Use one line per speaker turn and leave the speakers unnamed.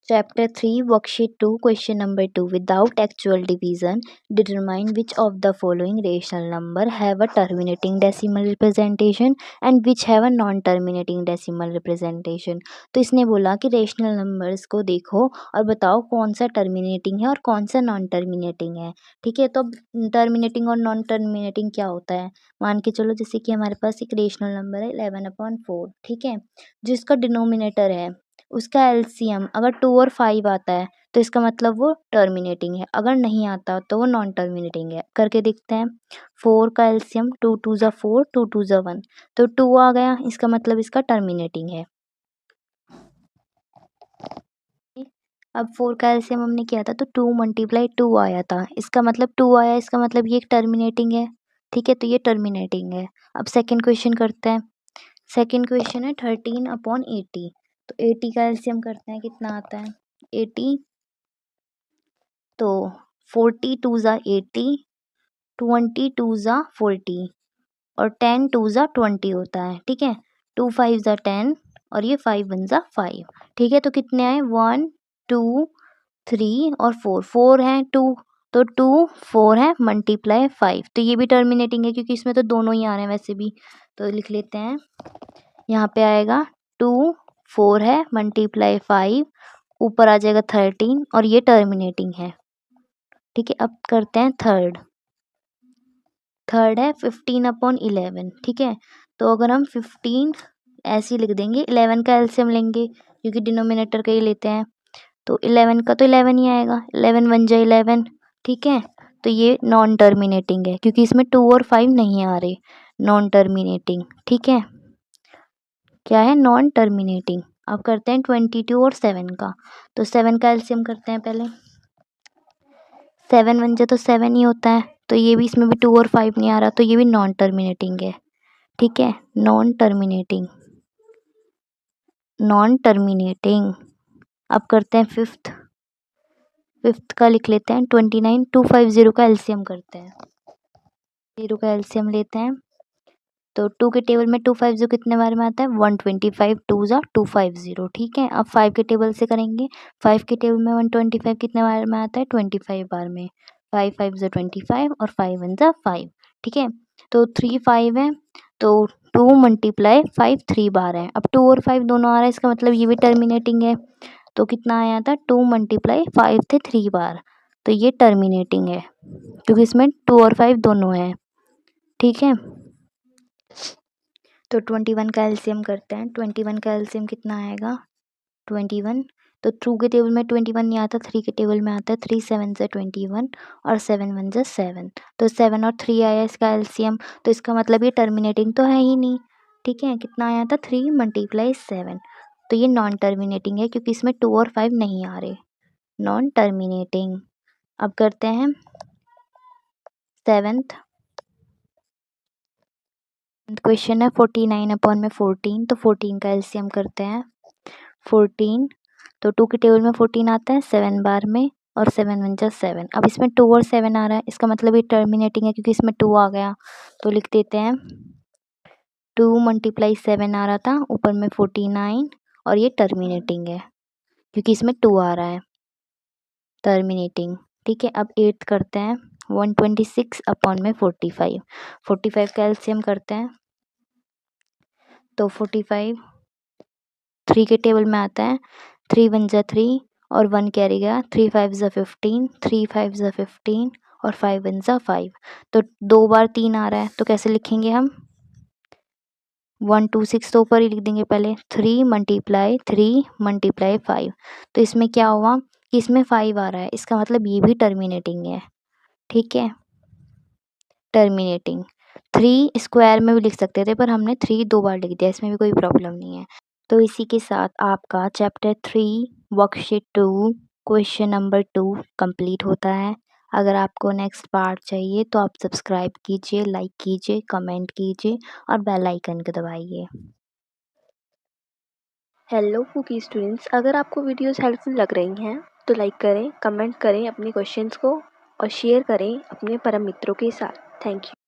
Chapter 3, Worksheet 2, Question number 2. Without actual division, determine which of the following rational number have a terminating decimal representation and which have a non-terminating decimal representation. तो इसने बोला कि rational numbers को देखो और बताओ कौन सा टर्मिनेटिंग है और कौन सा नॉन टर्मिनेटिंग है. ठीक है, तो अब टर्मिनेटिंग और नॉन टर्मिनेटिंग क्या होता है. मान के चलो जैसे कि हमारे पास एक रेशनल नंबर है 11/4. ठीक है, जिसका डिनोमिनेटर है उसका एलसीएम अगर 2 और 5 आता है तो इसका मतलब वो टर्मिनेटिंग है, अगर नहीं आता तो वो नॉन टर्मिनेटिंग है. करके देखते हैं. 4 का एलसीएम 2 2 ज़ा 4, 2 2 ज़ा 1, तो 2 आ गया, इसका मतलब इसका टर्मिनेटिंग है. अब 4 का एलसीएम हमने किया था तो 2 मल्टीप्लाई 2 आया था, इसका मतलब 2 आया, इसका मतलब ये टर्मिनेटिंग है. ठीक है, तो ये टर्मिनेटिंग है. अब सेकंड क्वेश्चन करते हैं. सेकंड क्वेश्चन है 13/80. तो 80 का एलसीएम करते हैं, कितना आता है 80. तो 40 2 ज़ा 80, 20 2 ज़ा 40 और 10 2 ज़ा 20 होता है. ठीक है, 2 5 ज़ा 10 और ये 5 1 ज़ा 5. ठीक है, तो कितने आए 1 2 3 और 4. 4 हैं 2, तो 2 4 है मल्टीप्लाई 5, तो ये भी टर्मिनेटिंग है क्योंकि इसमें तो दोनों ही आ रहे हैं वैसे भी. तो लिख लेते हैं, यहाँ पे आएगा 2 4 है मल्टीप्लाई 5, ऊपर आ जाएगा 13 और ये टर्मिनेटिंग है. ठीक है, अब करते हैं थर्ड. थर्ड है 15/11. ठीक है, तो अगर हम 15 ऐसे ही लिख देंगे, 11 का एलसीएम लेंगे क्योंकि डिनोमिनेटर का ही लेते हैं, तो 11 का तो 11 ही आएगा. 11 1 जा 11. ठीक है, तो ये नॉन टर्मिनेटिंग है क्योंकि इसमें 2 और 5 नहीं आ रहे. Non terminating. ठीक है, क्या है नॉन टर्मिनेटिंग. अब करते हैं 22 और 7 का. तो 7 का एलसीएम करते हैं पहले. 7 1 जा तो 7 ही होता है, तो ये भी इसमें भी 2 और 5 नहीं आ रहा, तो ये भी नॉन टर्मिनेटिंग है. ठीक है, नॉन टर्मिनेटिंग. Non terminating. अब करते हैं फिफ्थ. फिफ्थ का लिख लेते हैं 29. 250 का एलसीएम करते हैं. 0 का एलसीएम लेते हैं, तो 2 के टेबल में 250 कितने बार में आता है 125. 2 ज़ा 250. ठीक है, अब 5 के टेबल से करेंगे. 5 के टेबल में 125 कितने बार में आता है 25 बार में. 5 5 ज़ा 25 और 5 1 ज़ा 5. ठीक है, तो 3 5 है, तो 2 मल्टीप्लाई 5 3 बार है. अब 2 और 5 दोनों आ रहा है, इसका मतलब ये भी टर्मिनेटिंग है. तो कितना आया था 2 मल्टीप्लाई 5 थे 3 बार, तो ये टर्मिनेटिंग है क्योंकि इसमें 2 और 5 दोनों हैं. ठीक है, तो 21 का एलसीएम करते हैं. 21 का एलसीएम कितना आएगा 21. तो 2 के टेबल में 21 नहीं आता, 3 के टेबल में आता है. 3 7 ज़ा 21 और 7 1 ज़ा 7, तो 7 और 3 आया इसका एलसीएम, तो इसका मतलब ये टर्मिनेटिंग तो है ही नहीं. ठीक है, कितना आया था 3 मल्टीप्लाई 7, तो ये नॉन टर्मिनेटिंग है क्योंकि इसमें 2 और 5 नहीं आ रहे. Non terminating. अब करते हैं सेवेंथ क्वेश्चन है 49/14. तो 14 का एलसीएम करते हैं. 14, तो 2 के टेबल में 14 आता है 7 बार में और 7 1 जा 7. अब इसमें 2 और 7 आ रहा है, इसका मतलब ये टर्मिनेटिंग है क्योंकि इसमें 2 आ गया, तो लिख देते हैं 2 मल्टीप्लाई 7 आ रहा था, ऊपर में 49 और ये टर्मिनेटिंग है क्योंकि इसमें 2 आ रहा है. टर्मिनेटिंग. ठीक है, अब 8 करते हैं 126/45. 45 का एलसीएम करते हैं, तो 45 3 के टेबल में आता है. 3 1 ज़ा 3 और 1 कैरी गया. 3 5 ज़ा 15, 3 5 ज़ा 15 और 5 1 ज़ा 5, तो 2 बार 3 आ रहा है, तो कैसे लिखेंगे हम 126, तो ऊपर ही लिख देंगे पहले. 3 मल्टीप्लाई 3 मल्टीप्लाई 5, तो इसमें क्या हुआ कि इसमें 5 आ रहा है, इसका मतलब ये भी टर्मिनेटिंग है. ठीक है, टर्मिनेटिंग. 3 स्क्वायर में भी लिख सकते थे पर हमने 3 2 बार लिख दिया, इसमें भी कोई प्रॉब्लम नहीं है. तो इसी के साथ आपका chapter 3 worksheet 2 question number 2 complete होता है. अगर आपको नेक्स्ट पार्ट चाहिए तो आप सब्सक्राइब कीजिए, लाइक कीजिए, कमेंट कीजिए और बेल आइकन को दबाइए.
हेलो कुकी स्टूडेंट्स, अगर आपको वीडियोस हेल्पफुल लग रही हैं तो लाइक करें, कमेंट करें अपने क्वेश्चंस को और शेयर करें अपने परम मित्रों के साथ. Thank you.